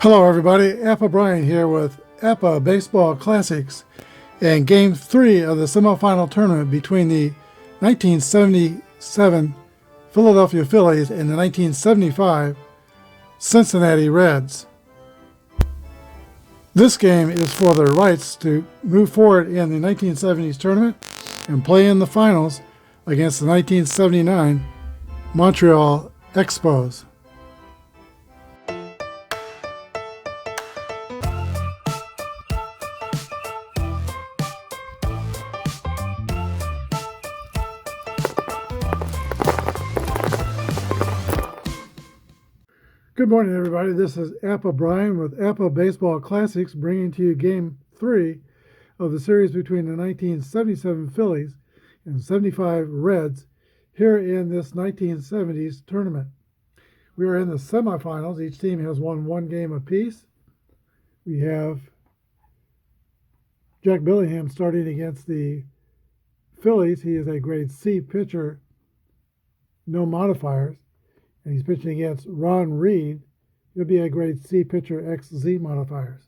Hello everybody, Apba Brian here with Apba Baseball Classics and Game 3 of the semifinal tournament between the 1977 Philadelphia Phillies and the 1975 Cincinnati Reds. This game is for the rights to move forward in the 1970s tournament and play in the finals against the 1979 Montreal Expos. Good morning, everybody. This is Apba Brian with Apba Baseball Classics, bringing to you Game 3 of the series between the 1977 Phillies and 75 Reds here in this 1970s tournament. We are in the semifinals. Each team has won one game apiece. We have Jack Billingham starting against the Phillies. He is a grade C pitcher, no modifiers. And he's pitching against Ron Reed. He'll be a grade C pitcher, XZ modifiers.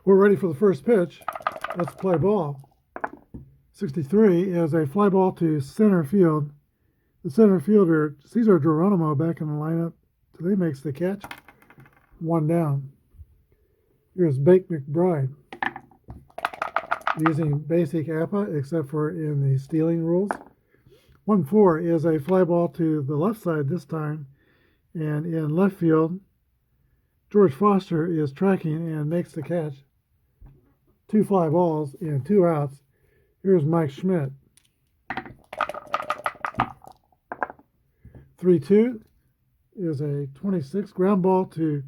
We're ready for the first pitch. Let's play ball. 63 is a fly ball to center field. The center fielder, Cesar Geronimo, back in the lineup. Today makes the catch. One down. Here's Bake McBride. Using basic Apba, except for in the stealing rules. 1-4 is a fly ball to the left side this time, and in left field, George Foster is tracking and makes the catch. Two fly balls and two outs. Here's Mike Schmidt. 3-2 is a 26 ground ball to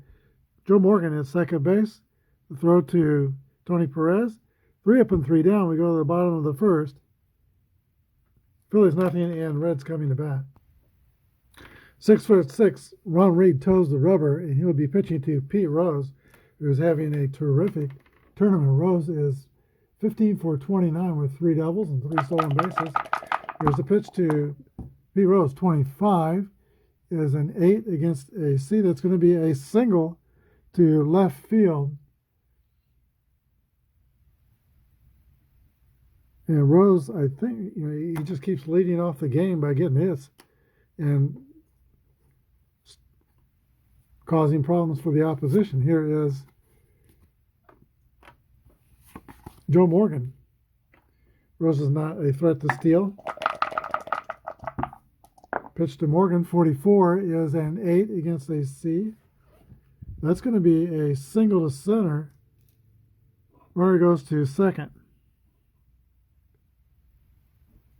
Joe Morgan at second base. The throw to Tony Perez. 3 up and 3 down. We go to the bottom of the first. Phillies nothing and Reds coming to bat. 6'6", Ron Reed toes the rubber, and he'll be pitching to Pete Rose, who's having a terrific tournament. Rose is 15 for 29 with 3 doubles and 3 stolen bases. Here's the pitch to Pete Rose. 25 is an 8 against a C. That's going to be a single to left field. And Rose, I think, he just keeps leading off the game by getting hits and causing problems for the opposition. Here is Joe Morgan. Rose is not a threat to steal. Pitch to Morgan. 44 is an 8 against a C. That's going to be a single to center. Runner goes to second.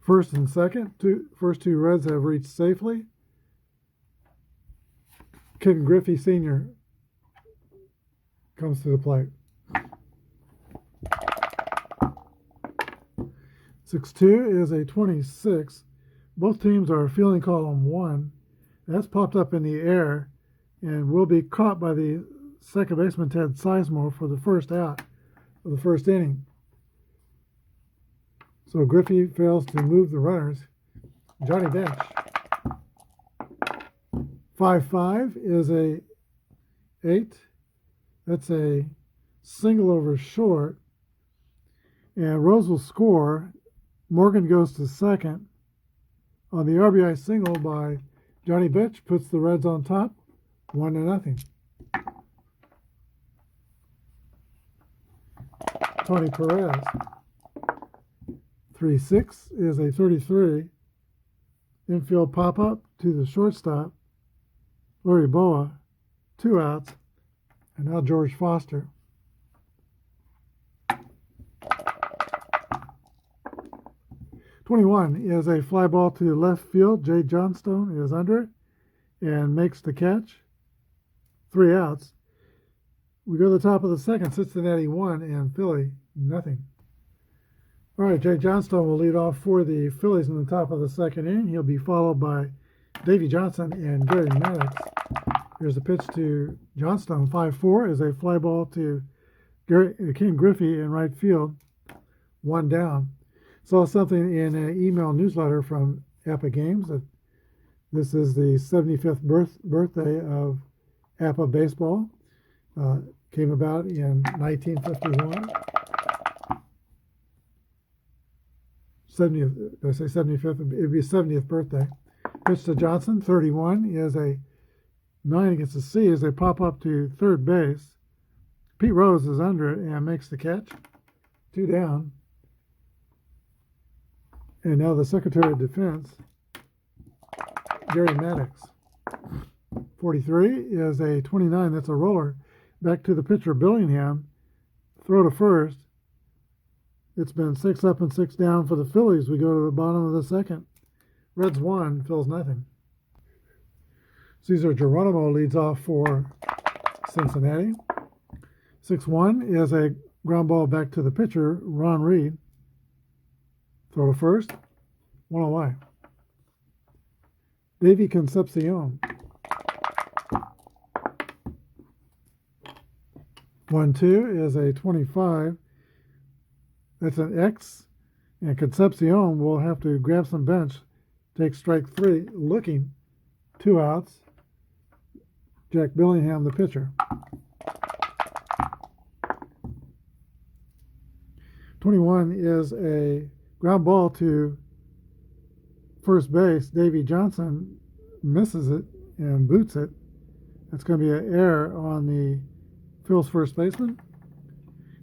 First and second, first two Reds have reached safely. Ken Griffey Sr. comes to the plate. 6-2 is a 26. Both teams are fielding column 1. That's popped up in the air and will be caught by the second baseman Ted Sizemore for the first out of the first inning. So Griffey fails to move the runners. Johnny Bench. 5-5 is a 8. That's a single over short. And Rose will score. Morgan goes to second. On the RBI single by Johnny Bench, puts the Reds on top, 1-0. Tony Perez. 3-6 is a 33. Infield pop-up to the shortstop. Larry Boa, 2 outs. And now George Foster. .21 is a fly ball to left field. Jay Johnstone is under it and makes the catch. 3 outs. We go to the top of the second. Cincinnati 1 and Philly nothing. All right, Jay Johnstone will lead off for the Phillies in the top of the second inning. He'll be followed by Davey Johnson and Gary Maddox. Here's the pitch to Johnstone. 5-4 is a fly ball to Ken Griffey in right field. 1 down. Saw something in an email newsletter from Apba Games that this is the 75th birthday of Apba Baseball. Came about in 1951. 70th, did I say 75th? It'd be 70th birthday. Pitch to Johnson, 31, is a 9 against the C as they pop up to third base. Pete Rose is under it and makes the catch. 2 down. And now the Secretary of Defense, Gary Maddox. 43 is a 29, that's a roller. Back to the pitcher, Billingham. Throw to first. It's been 6 up and 6 down for the Phillies. We go to the bottom of the second. Reds 1, Phil's nothing. Cesar Geronimo leads off for Cincinnati. 6-1 is a ground ball back to the pitcher, Ron Reed. Throw to first. 1 away. Davy Concepcion. 1-2 is a 25. That's an X. And Concepcion will have to grab some bench. Take strike 3. Looking. 2 outs. Jack Billingham, the pitcher. 21 is a ground ball to first base. Davy Johnson misses it and boots it. That's going to be an error on the Phil's first baseman.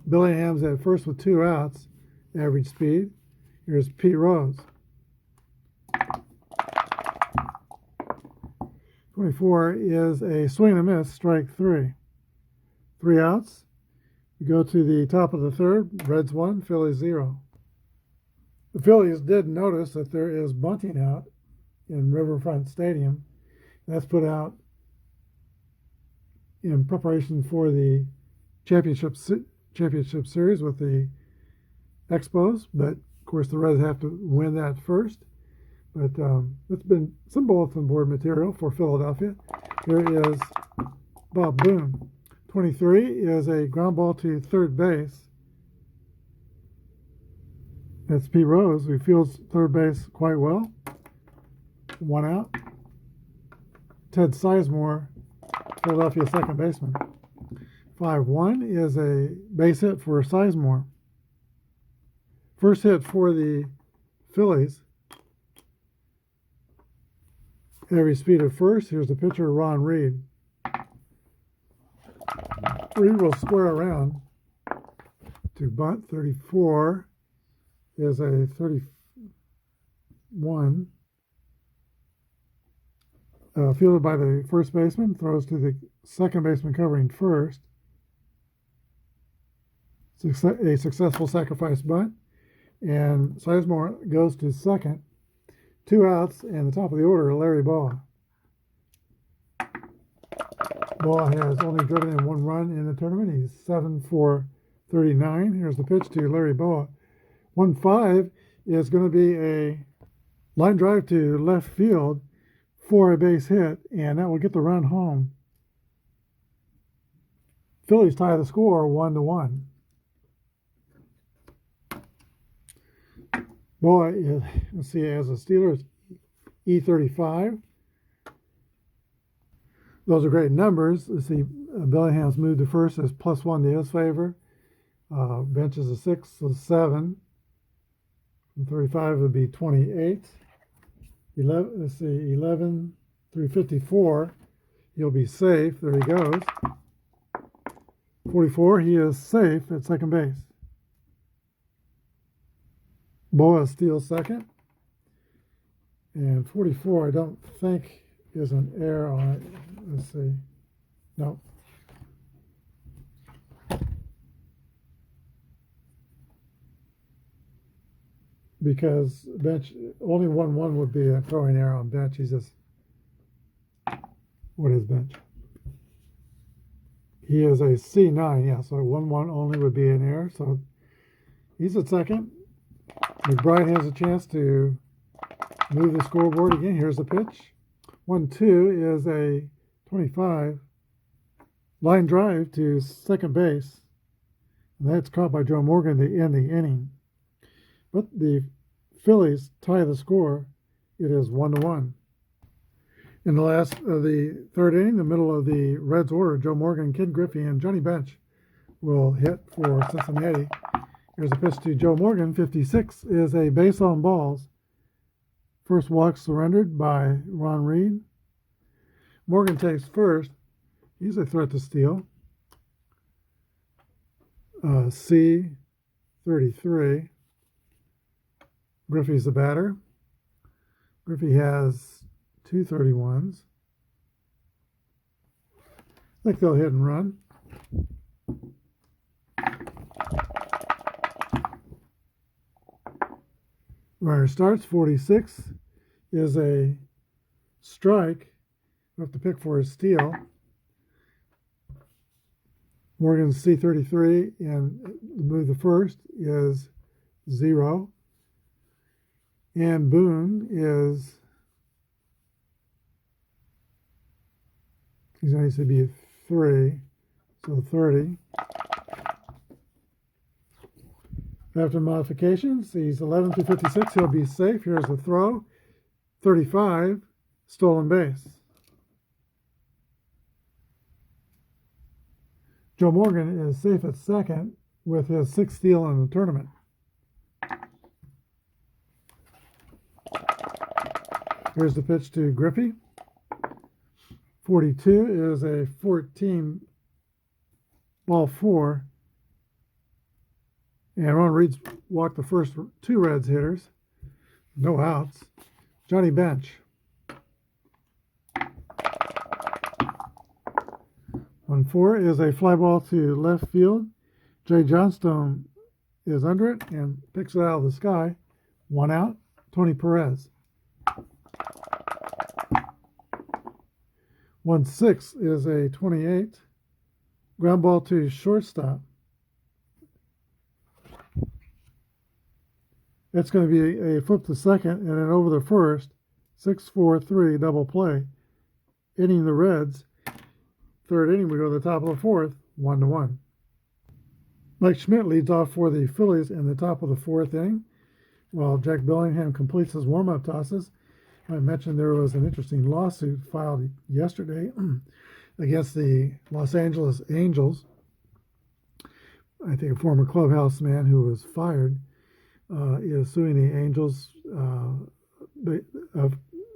Billingham's at first with 2 outs, average speed. Here's Pete Rose. 24 is a swing and a miss, strike 3. 3 outs. We go to the top of the third. Reds 1, Phillies 0. The Phillies did notice that there is bunting out in Riverfront Stadium. That's put out in preparation for the championship series with the Expos, but of course the Reds have to win that first. But it's been some bulletin board material for Philadelphia. Here is Bob Boone. 23 is a ground ball to third base. That's Pete Rose, who fields third base quite well. 1 out. Ted Sizemore, Philadelphia second baseman. 5-1 is a base hit for Sizemore. First hit for the Phillies. Average speed at first. Here's the pitcher, Ron Reed. Reed will square around to bunt. 34 is a 31. Fielded by the first baseman. Throws to the second baseman covering first. A successful sacrifice bunt. And Sizemore goes to second. 2 outs, and the top of the order, Larry Baugh. Baugh has only driven in 1 run in the tournament. He's 7 for 39. Here's the pitch to Larry Baugh. 1-5 is going to be a line drive to left field for a base hit, and that will get the run home. Phillies tie the score 1-1. Boy, let's see, as a Steelers, E35. Those are great numbers. Let's see, Billingham's moved to first as +1 to his favor. Bench is a 6, so 7. From 35 would be 28. 11 through 54. He'll be safe. There he goes. 44, he is safe at second base. Boa steals second. And 44, I don't think is an error on it. Let's see. No. Because bench, only 1-1 would be a throwing error on bench. He's just, what is bench? He is a C9, yeah, so 1-1 only would be an error. So he's at second. McBride has a chance to move the scoreboard again. Here's the pitch. 1-2 is a 25 line drive to second base. And that's caught by Joe Morgan to end the inning. But the Phillies tie the score. It is 1-1. In the third inning, the middle of the Reds order, Joe Morgan, Ken Griffey, and Johnny Bench will hit for Cincinnati. Here's a pitch to Joe Morgan. 56 is a base on balls. First walk surrendered by Ron Reed. Morgan takes first. He's a threat to steal. C33. Griffey's the batter. Griffey has 231s. I think they'll hit and run. Runner starts. 46 is a strike. You have to pick for a steal. Morgan's C33 and move the first is 0. And Boone is, he's going to be 3, so 30. After modifications, he's 11 through 56. He'll be safe. Here's the throw. 35, stolen base. Joe Morgan is safe at second with his 6th steal in the tournament. Here's the pitch to Griffey. 42 is a 14 ball 4. And Ron Reed's walked the first 2 Reds hitters. No outs. Johnny Bench. 1-4 is a fly ball to left field. Jay Johnstone is under it and picks it out of the sky. 1 out. Tony Perez. 1-6 is a 28. Ground ball to shortstop. It's going to be a flip to second and then over the first. 6-4-3 double play. Inning the Reds. Third inning, we go to the top of the fourth, 1-1. Mike Schmidt leads off for the Phillies in the top of the 4th inning, while Jack Bellingham completes his warm-up tosses. I mentioned there was an interesting lawsuit filed yesterday against the Los Angeles Angels. I think a former clubhouse man who was fired is suing the Angels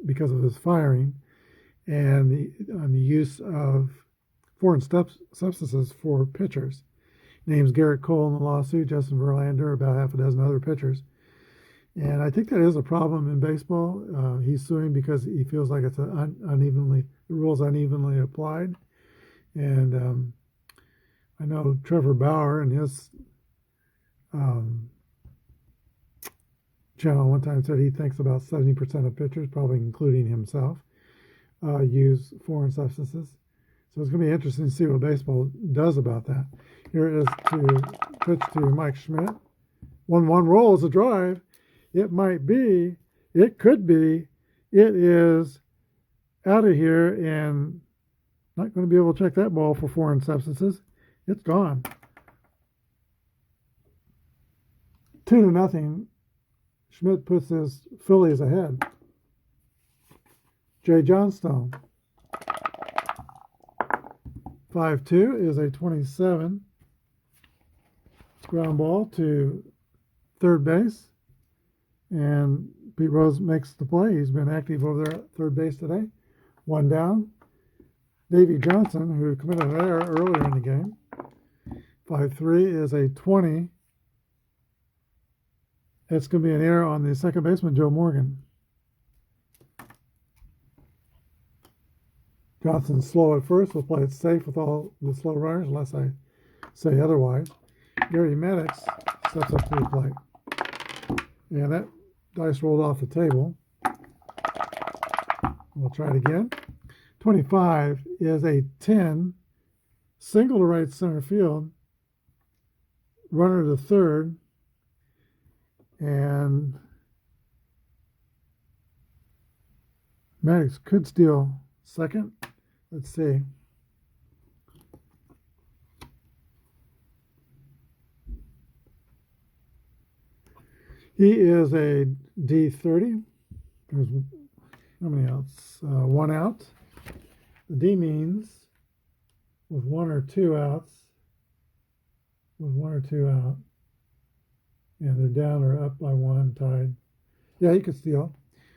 because of his firing and the use of foreign substances for pitchers. Names Garrett Cole in the lawsuit, Justin Verlander, about half a dozen other pitchers. And I think that is a problem in baseball. He's suing because he feels like it's the rules unevenly applied. And I know Trevor Bauer and his channel one time said he thinks about 70% of pitchers, probably including himself, use foreign substances. So it's going to be interesting to see what baseball does about that. Here it is to pitch to Mike Schmidt. 1-1 rolls a drive. It might be, it could be, it is out of here and not going to be able to check that ball for foreign substances. It's gone. 2-0. Schmidt puts his Phillies ahead. Jay Johnstone. 5-2 is a 27. Ground ball to third base. And Pete Rose makes the play. He's been active over there at third base today. 1 down. Davey Johnson, who committed an error earlier in the game. 5-3 is a 20. It's going to be an error on the second baseman, Joe Morgan. Johnson's slow at first. We'll play it safe with all the slow runners, unless I say otherwise. Gary Maddox steps up to the plate. And that dice rolled off the table. We'll try it again. 25 is a 10. Single to right center field. Runner to third. And Maddox could steal second. Let's see. He is a D30. How many outs? 1 out. The D means with 1 or 2 outs. With 1 or 2 out. And they're down or up by 1, tied. Yeah, he could steal.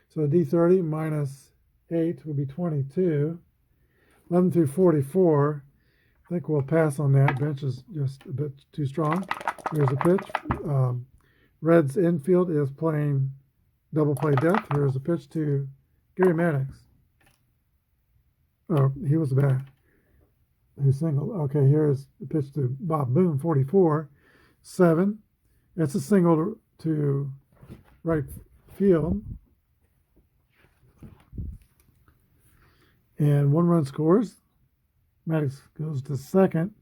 So D30 minus 8 would be 22. 11 through 44. I think we'll pass on that. Bench is just a bit too strong. Here's a pitch. Reds infield is playing double play death. Here's a pitch to Gary Maddox. Oh, he was the bat. He singled. Okay, here's the pitch to Bob Boone, 44. 7. It's a single to right field. And 1 run scores. Maddox goes to second.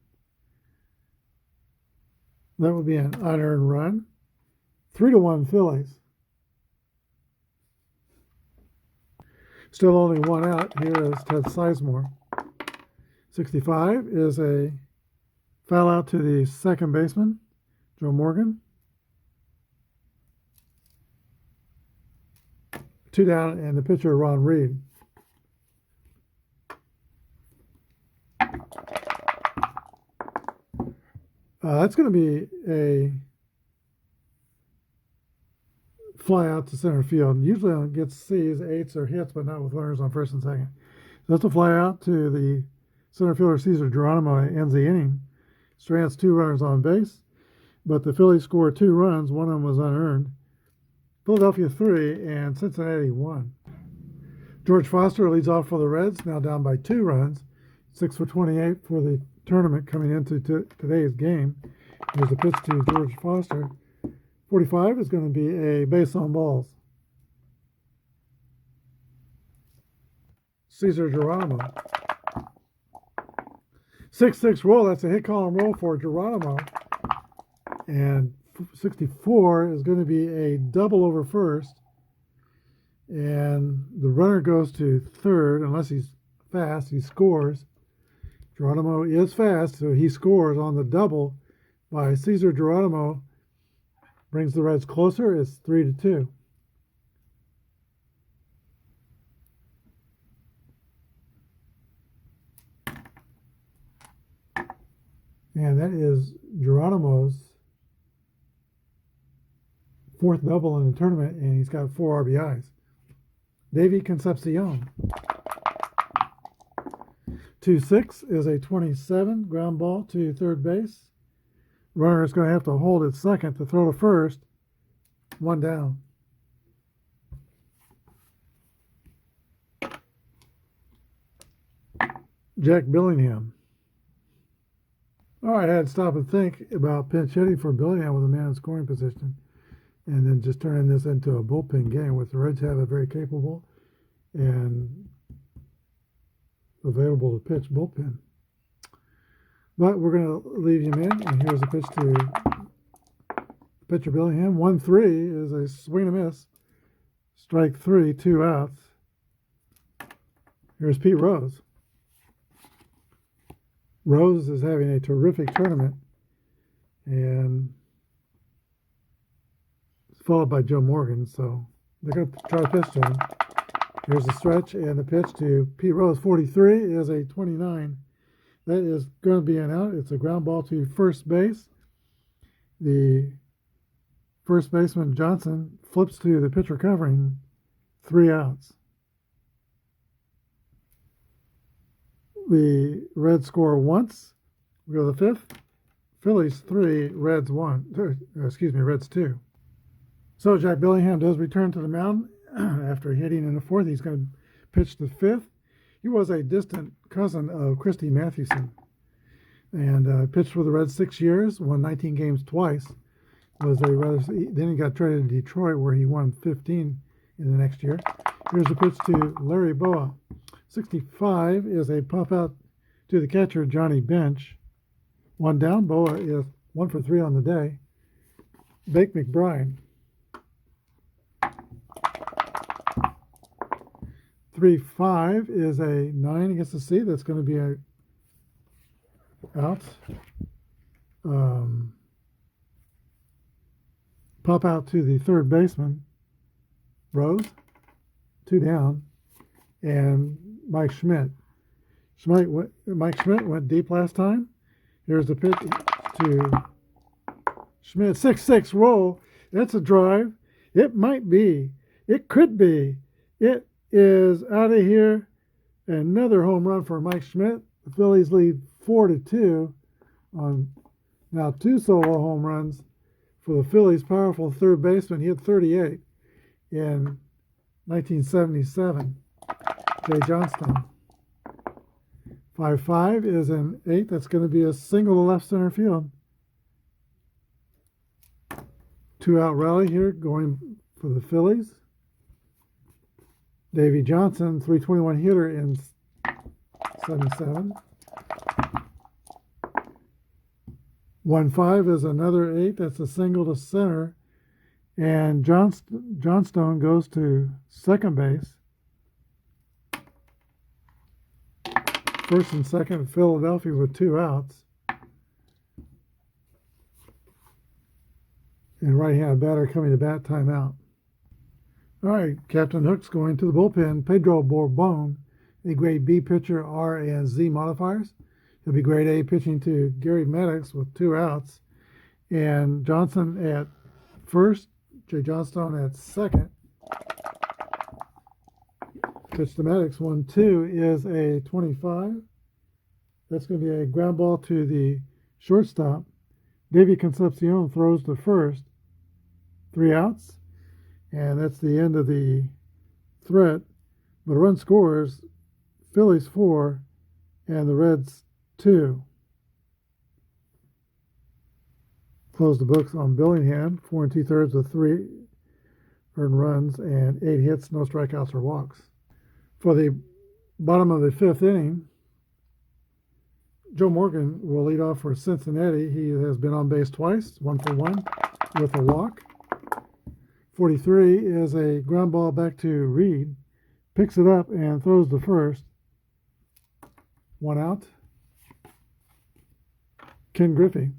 That would be an unearned run. 3-1 Phillies. Still only 1 out. Here is Ted Sizemore. 65 is a foul out to the second baseman, Joe Morgan. 2 down, and the pitcher, Ron Reed. That's going to be a fly out to center field. Usually it gets C's, 8s, or hits, but not with runners on first and second. So that's a fly out to the center fielder, Cesar Geronimo, ends the inning. Strands 2 runners on base, but the Phillies scored 2 runs. 1 of them was unearned. Philadelphia 3 and Cincinnati 1. George Foster leads off for the Reds, now down by 2 runs. 6 for 28 for the tournament coming into today's game. There's a pitch to George Foster. 45 is going to be a base on balls. Cesar Geronimo. 6-6 roll. That's a hit column roll for Geronimo. And 64 is going to be a double over first. And the runner goes to third. Unless he's fast, he scores. Geronimo is fast, so he scores on the double by Cesar Geronimo. Brings the Reds closer. It's 3-2. And that is Geronimo's 4th double in the tournament, and he's got 4 RBIs. Davey Concepcion. 2-6 is a 27 ground ball to third base. Runner is going to have to hold at second to throw to first. 1 down. Jack Billingham. All right, I had to stop and think about pinch hitting for Billingham with a man in scoring position, and then just turning this into a bullpen game, with the Reds have a very capable and available to pitch bullpen. But we're going to leave him in, and here's a pitch to pitcher Billingham. 1-3 is a swing and a miss. Strike 3, 2 outs. Here's Pete Rose. Rose is having a terrific tournament, and it's followed by Joe Morgan, so they're going to try to pitch to him. Here's the stretch, and the pitch to Pete Rose. 43 is a 29. That is going to be an out. It's a ground ball to first base. The first baseman, Johnson, flips to the pitcher covering. 3 outs. The Reds score once. We go to the 5th. Phillies 3, Reds 1. Reds 2. So Jack Billingham does return to the mound after hitting in the 4th. He's going to pitch the 5th. He was a distant cousin of Christy Mathewson, and pitched for the Reds 6 years, won 19 games twice. Then he got traded to Detroit, where he won 15 in the next year. Here's a pitch to Larry Boa. 65 is a pop out to the catcher, Johnny Bench. 1 down. Boa is 1 for 3 on the day. Bake McBride. 3-5 is a 9 against the C. That's going to be a out. Pop out to the third baseman, Rose. 2 down. and Mike Schmidt. Mike Schmidt went deep last time. Here's the pitch to Schmidt. 6-6 roll. That's a drive. It might be. It could be. It is out of here. Another home run for Mike Schmidt. The Phillies lead 4-2 on now 2 solo home runs for the Phillies' powerful third baseman. He had 38 in 1977. Jay Johnstone. 5-5 is an 8. That's going to be a single to left center field. 2-out rally here going for the Phillies. Davey Johnson, 321 hitter in 77. 1-5 is another 8. That's a single to center. And Johnstone goes to second base. First and second, Philadelphia with 2 outs. And right-handed batter coming to bat, timeout. All right, Captain Hook's going to the bullpen. Pedro Bourbon, a grade B pitcher, R and Z modifiers. He'll be grade A pitching to Gary Maddox with 2 outs. And Johnson at first, Jay Johnstone at second. Pitch to Maddox, 1-2 is a 25. That's going to be a ground ball to the shortstop. Davey Concepcion throws to first. 3 outs. And that's the end of the threat. But a run scores, Phillies 4 and the Reds 2. Close the books on Billingham. 4 2/3 with 3 earned runs and 8 hits, no strikeouts or walks. For the bottom of the 5th inning, Joe Morgan will lead off for Cincinnati. He has been on base twice, 1 for 1 with a walk. 43 is a ground ball back to Reed. Picks it up and throws to first. 1 out. Ken Griffey.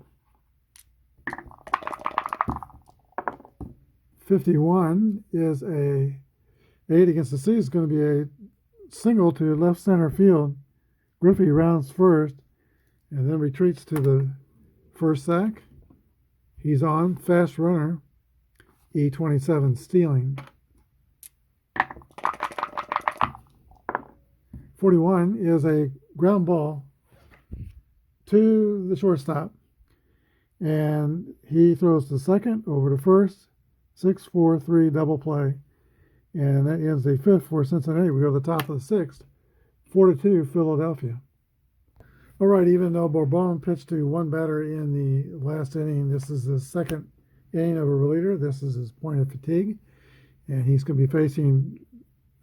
51 is a 8 against the Seas. It's going to be a single to left center field. Griffey rounds first and then retreats to the first sack. He's on. Fast runner. E27 stealing. 41 is a ground ball to the shortstop. And he throws to second, over to first. 6-4-3 double play. And that ends the 5th for Cincinnati. We go to the top of the 6th. 4-2 Philadelphia. All right, even though Bourbon pitched to one batter in the last inning, this is the second inning of a reliever. This is his point of fatigue. And he's going to be facing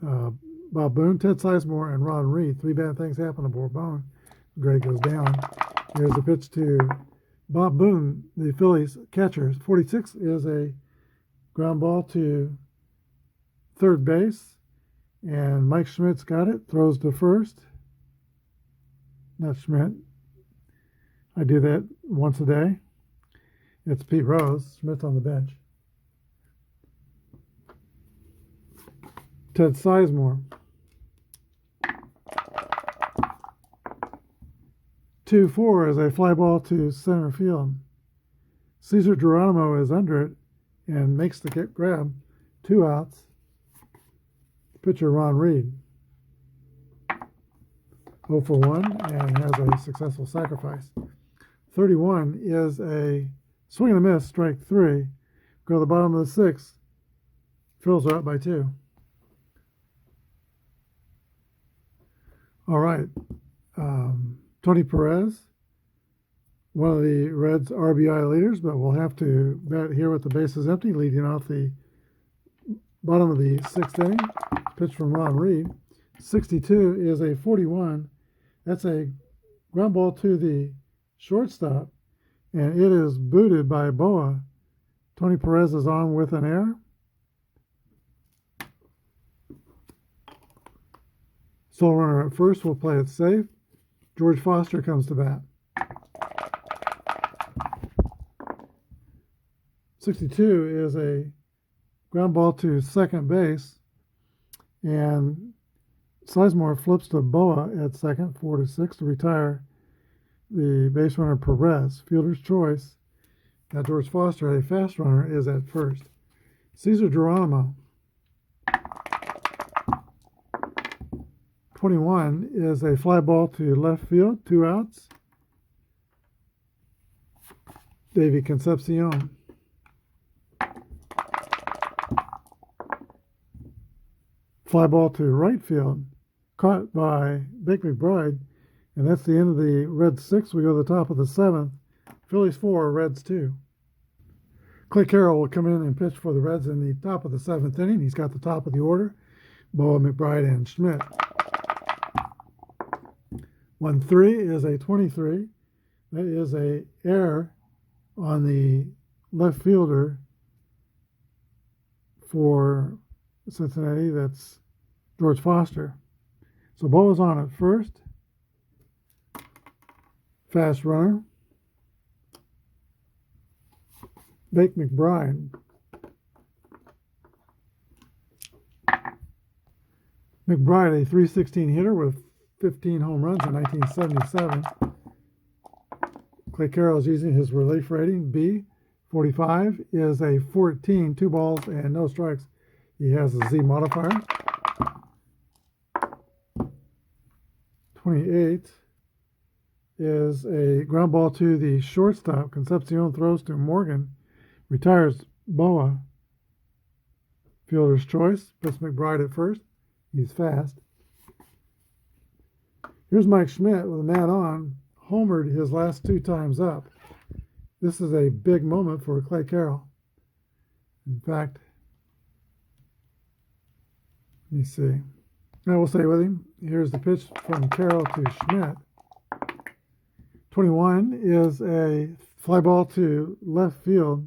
Bob Boone, Ted Sizemore, and Ron Reed. 3 bad things happen to Bourbon. Greg goes down. Here's a pitch to Bob Boone, the Phillies catcher. 46 is a ground ball to third base. And Mike Schmidt's got it. Throws to first. Not Schmidt. I do that once a day. It's Pete Rose. Schmidt's on the bench. Ted Sizemore. 2-4 is a fly ball to center field. Cesar Geronimo is under it and makes the grab. 2 outs. Pitcher Ron Reed. 0 for 1 and has a successful sacrifice. 31 is a swing and a miss, strike 3. Go to the bottom of the 6th. Phillies are up by 2. All right. Tony Perez, one of the Reds' RBI leaders, but we'll have to bat here with the bases empty, leading off the bottom of the 6th inning. Pitch from Ron Reed. 62 is a 41. That's a ground ball to the shortstop, and it is booted by Boa. Tony Perez is on with an error. Sole runner at first will play it safe. George Foster comes to bat. 62 is a ground ball to second base, and Sizemore flips to Boa at second, 4-6 to retire the base runner Perez. Fielder's choice. Now George Foster, a fast runner, is at first. Cesar Geronimo, 21, is a fly ball to left field, 2 outs. Davy Concepcion. Fly ball to right field, caught by Big McBride, and that's the end of the Reds 6. We go to the top of the 7th. Phillies 4, Reds 2. Clay Carroll will come in and pitch for the Reds in the top of the 7th inning. He's got the top of the order, Boa, McBride, and Schmidt. 1-3 is a 23. That is a error on the left fielder for Cincinnati. That's George Foster. So Boa's on at first. Fast runner. Bake McBride. McBride, a .316 hitter with 15 home runs in 1977. Clay Carroll is using his relief rating, B. 45 is a 14, 2 balls and no strikes. He has a Z modifier. 28 is a ground ball to the shortstop. Concepcion throws to Morgan. Retires Boa. Fielder's choice. Puts McBride at first. He's fast. Here's Mike Schmidt with a mat on. Homered his last 2 times up. This is a big moment for Clay Carroll. In fact, let me see. I will stay with him. Here's the pitch from Carroll to Schmidt. 21 is a fly ball to left field,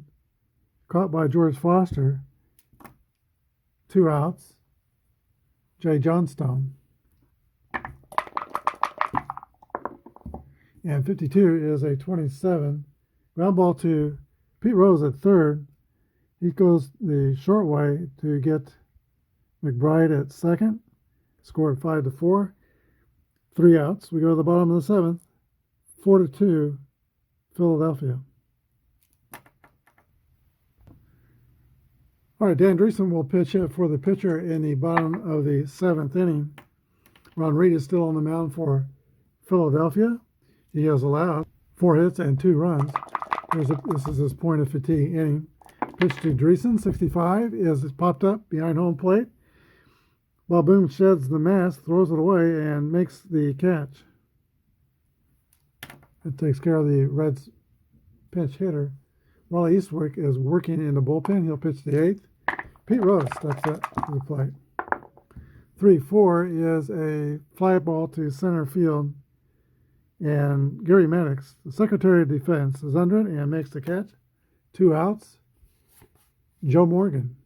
caught by George Foster. 2 outs. Jay Johnstone. And 52 is a 27. Ground ball to Pete Rose at third. He goes the short way to get McBride at second. Scored 5-4. 3 outs. We go to the bottom of the 7th. 4-2, Philadelphia. All right, Dan Dreesen will pitch for the pitcher in the bottom of the 7th inning. Ron Reed is still on the mound for Philadelphia. He has allowed 4 hits and 2 runs. This is his point of fatigue inning. Pitch to Dreesen, 65, is popped up behind home plate. Ball Boom sheds the mask, throws it away, and makes the catch. That takes care of the Reds pinch hitter. Wally Eastwick is working in the bullpen. He'll pitch the 8th. Pete Rose steps up to the plate. 3-4 is a fly ball to center field. And Gary Maddox, the Secretary of Defense, is under it and makes the catch. 2 outs. Joe Morgan.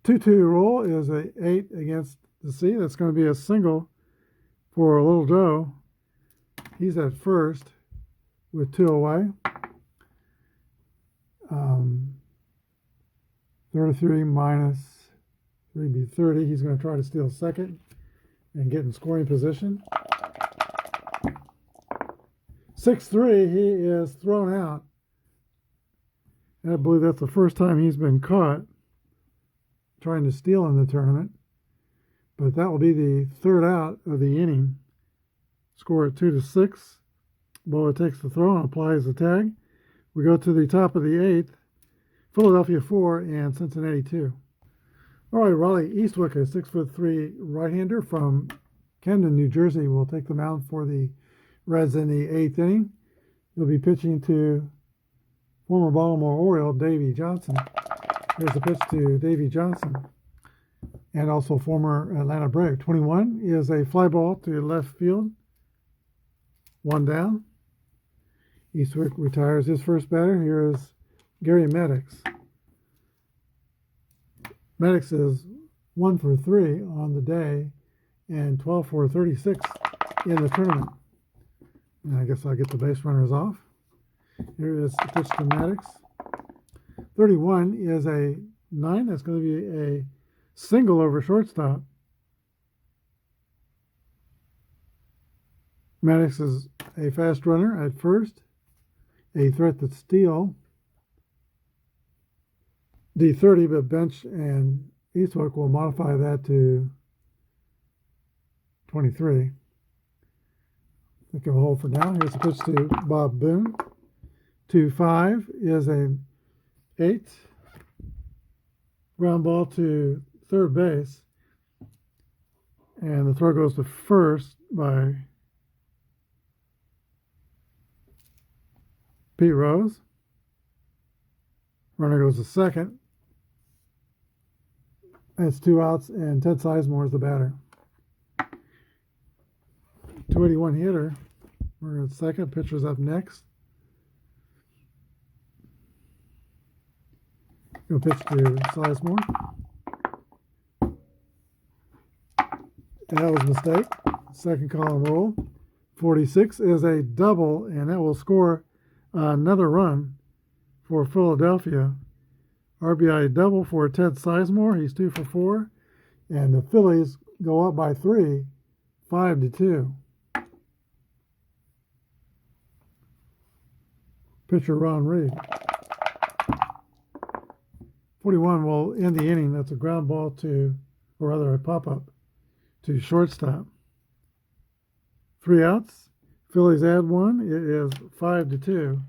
2-2 roll is a 8 against the C. That's going to be a single for Little Joe. He's at first with 2 away. 33 minus 3 be 30. He's going to try to steal second and get in scoring position. 6-3, he is thrown out. And I believe that's the first time he's been caught trying to steal in the tournament. But that will be the 3rd out of the inning. Score at 2-6. Boa takes the throw and applies the tag. We go to the top of the 8th. Philadelphia 4 and Cincinnati 2. All right, Raleigh Eastwick, a 6'3" right-hander from Camden, New Jersey, will take the mound for the Reds in the 8th inning. He'll be pitching to former Baltimore Oriole Davey Johnson. Here's the pitch to Davey Johnson, and also former Atlanta Brave. 21 is a fly ball to left field. 1 down. Eastwick retires his first batter. Here is Gary Maddox. Maddox is 1 for 3 on the day and 12 for 36 in the tournament. And I guess I'll get the base runners off. Here is the pitch to Maddox. 31 is a 9. That's going to be a single over shortstop. Maddox is a fast runner at first, a threat to steal. D30, but Bench and Eastwick will modify that to 23. I think he'll hold for now. Here's a pitch to Bob Boone. 2-5 is an 8. Ground ball to third base. And the throw goes to first by Pete Rose. Runner goes to second. That's 2 outs, and Ted Sizemore is the batter. 281 hitter. We're at second. Pitcher's up next. Go pitch to Sizemore. That was a mistake. Second column roll. 46 is a double, and that will score another run for Philadelphia. RBI double for Ted Sizemore. He's 2 for 4. And the Phillies go up by 3, 5-2. Pitcher Ron Reed. 41 will end the inning. That's a ground ball to, or rather a pop-up to shortstop. 3 outs. Phillies add 1. It is 5-2.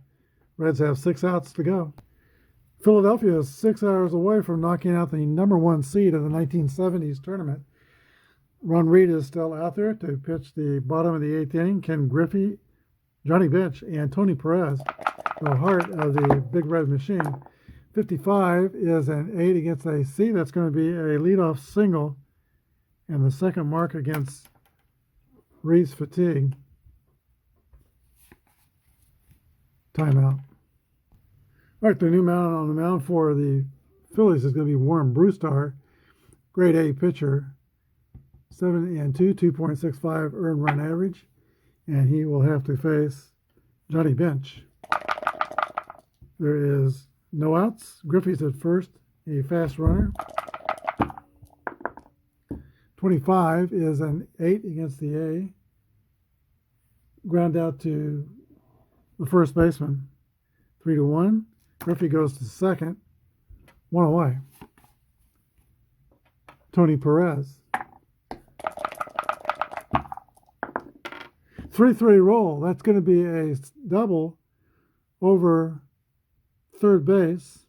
Reds have 6 outs to go. Philadelphia is 6 hours away from knocking out the number 1 seed of the 1970s tournament. Ron Reed is still out there to pitch the bottom of the 8th inning. Ken Griffey, Johnny Bench, and Tony Perez, the heart of the Big Red Machine. 55 is an 8 against AC. That's going to be a leadoff single and the second mark against Reed's fatigue. Timeout. All right, the new mound on the mound for the Phillies is going to be Warren Brewstar, grade A pitcher, 7-2, 2.65 earned run average, and he will have to face Johnny Bench. There is no outs. Griffey's at first, a fast runner. 25 is an 8 against the A. Ground out to the first baseman, 3-1. Griffey goes to second, 1 away. Tony Perez. 3-3 roll. That's going to be a double over third base.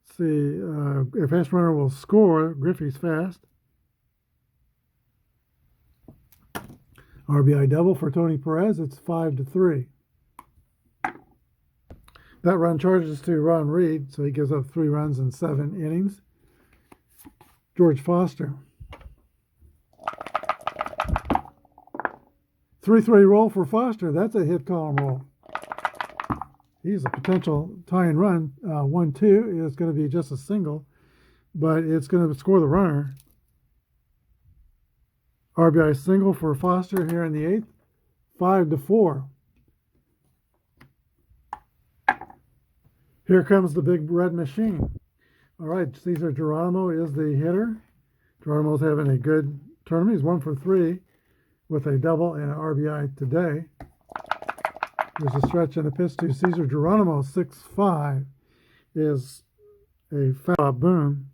Let's see, a fast runner will score. Griffey's fast. RBI double for Tony Perez. It's 5-3. That run charges to Ron Reed, so he gives up 3 runs in 7 innings. George Foster. 3-3 roll for Foster. That's a hit column roll. He's a potential tie-in run. 1-2 is going to be just a single, but it's going to score the runner. RBI single for Foster here in the 8th. 5-4. Here comes the Big Red Machine. All right, Cesar Geronimo is the hitter. Geronimo's having a good tournament. He's 1 for 3 with a double and an RBI today. There's a stretch and a pitch to Cesar Geronimo. 6-5 is a foul. Boom.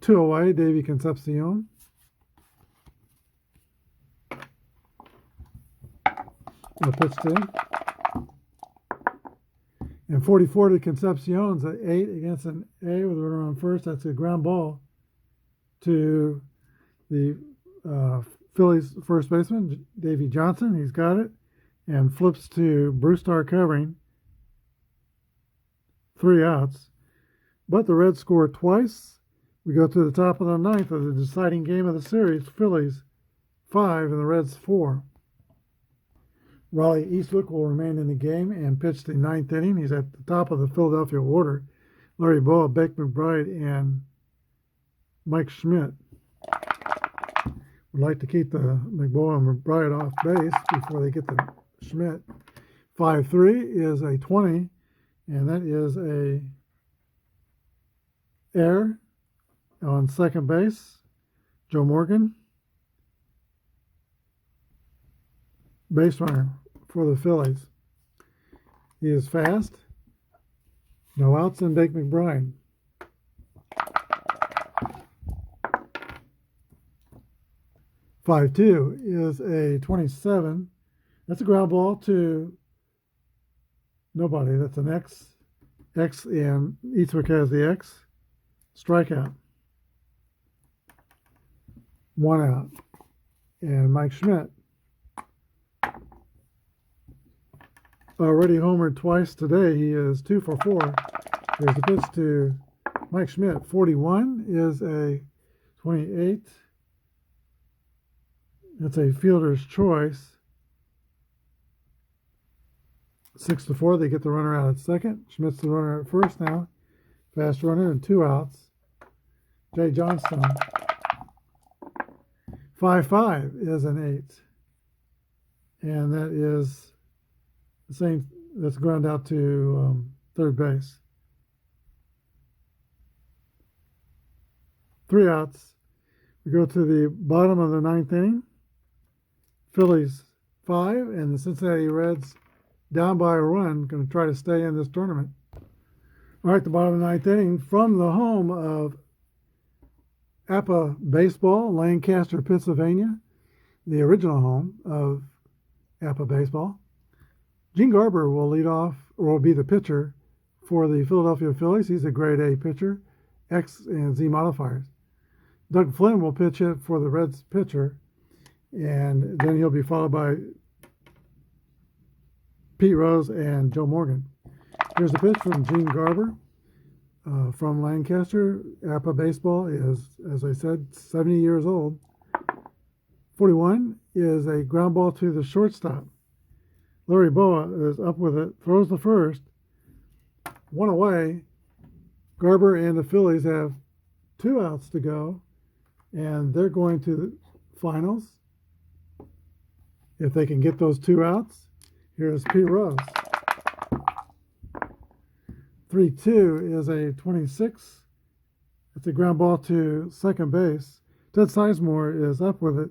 2 away, Davey Concepcion. A pitch to him. And 44 to Concepcion's an 8 against an A with a runner on first. That's a ground ball to the Phillies first baseman, Davey Johnson. He's got it. And flips to Brewstar covering. 3 outs. But the Reds score twice. We go to the top of the 9th of the deciding game of the series. Phillies 5 and the Reds 4. Raleigh Eastwick will remain in the game and pitch the 9th inning. He's at the top of the Philadelphia order. Larry Boa, Beck McBride, and Mike Schmidt. Would like to keep the McBoa and McBride off base before they get to Schmidt. 5-3 is a 20 and that is a error on second base. Joe Morgan, base runner for the Phillies. He is fast. No outs and Bake McBride. "5-2" is a 27. That's a ground ball to nobody. That's an X. X, and Eastwick has the X. Strikeout. 1 out. And Mike Schmidt, already homered twice today. He is 2 for 4. There's a pitch to Mike Schmidt. 41 is a 28. That's a fielder's choice. 6-4. They get the runner out at second. Schmidt's the runner at first now. Fast runner and 2 outs. Jay Johnstone. 5-5 is an 8. And that is the same. That's ground out to third base. 3 outs. We go to the bottom of the 9th inning. Phillies 5 and the Cincinnati Reds down by a run, going to try to stay in this tournament. All right, the bottom of the 9th inning from the home of Apba Baseball, Lancaster, Pennsylvania, the original home of Apba Baseball. Gene Garber will lead off, or will be the pitcher for the Philadelphia Phillies. He's a grade A pitcher, X and Z modifiers. Doug Flynn will pitch it for the Reds pitcher, and then he'll be followed by Pete Rose and Joe Morgan. Here's a pitch from Gene Garber from Lancaster. Appa Baseball is, as I said, 70 years old. 41 is a ground ball to the shortstop. Larry Boa is up with it, throws the first. 1 away. Garber and the Phillies have 2 outs to go, and they're going to the finals. If they can get those 2 outs, here's Pete Rose. 3-2 is a 26. It's a ground ball to second base. Ted Sizemore is up with it,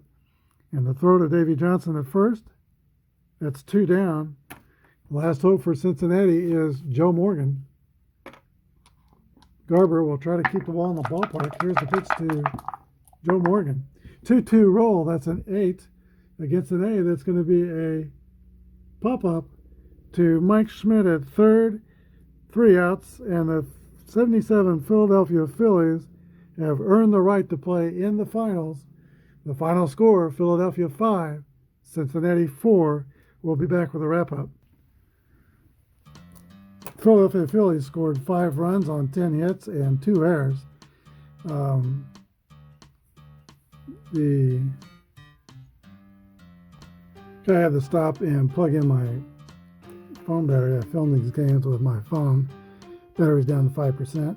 and the throw to Davy Johnson at first. That's 2 down. Last hope for Cincinnati is Joe Morgan. Garber will try to keep the ball in the ballpark. Here's the pitch to Joe Morgan. 2-2 roll. That's an 8 against an A. That's going to be a pop-up to Mike Schmidt at third. 3 outs, and the 77 Philadelphia Phillies have earned the right to play in the finals. The final score, Philadelphia 5, Cincinnati 4. We'll be back with a wrap-up. Philadelphia Phillies scored 5 runs on 10 hits and 2 errors. I had to stop and plug in my phone battery. I film these games with my phone. Battery's down to 5%.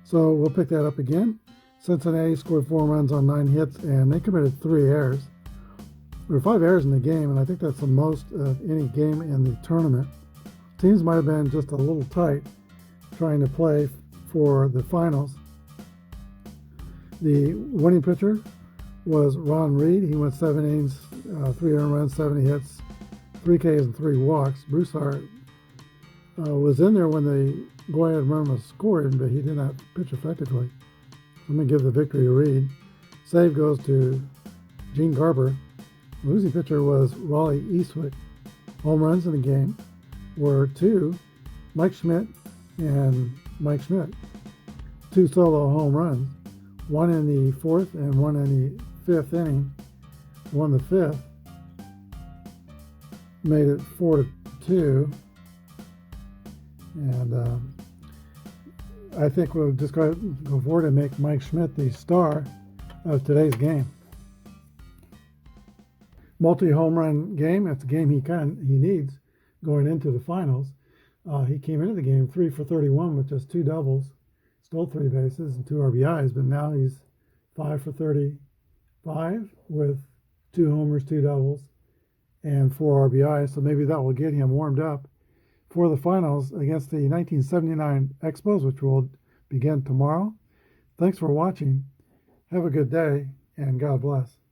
So we'll pick that up again. Cincinnati scored 4 runs on 9 hits, and they committed 3 errors. There were 5 errors in the game, and I think that's the most of any game in the tournament. Teams might have been just a little tight trying to play for the finals. The winning pitcher was Ron Reed. He went 7 innings, 3 earned runs, 70 hits, 3 Ks and 3 walks. Broussard was in there when the go-ahead run was scored, but he did not pitch effectively. I'm going to give the victory to Reed. Save goes to Gene Garber. The losing pitcher was Raleigh Eastwick. Home runs in the game were 2, Mike Schmidt and Mike Schmidt. 2 solo home runs, 1 in the 4th and 1 in the 5th inning. Won the 5th. Made it 4-2. And I think we'll just go forward and make Mike Schmidt the star of today's game. Multi-home run game. That's a game he needs going into the finals. He came into the game 3 for 31 with just 2 doubles, stole 3 bases and 2 RBIs, but now he's 5 for 35 with 2 homers, 2 doubles, and 4 RBIs. So maybe that will get him warmed up for the finals against the 1979 Expos, which will begin tomorrow. Thanks for watching. Have a good day, and God bless.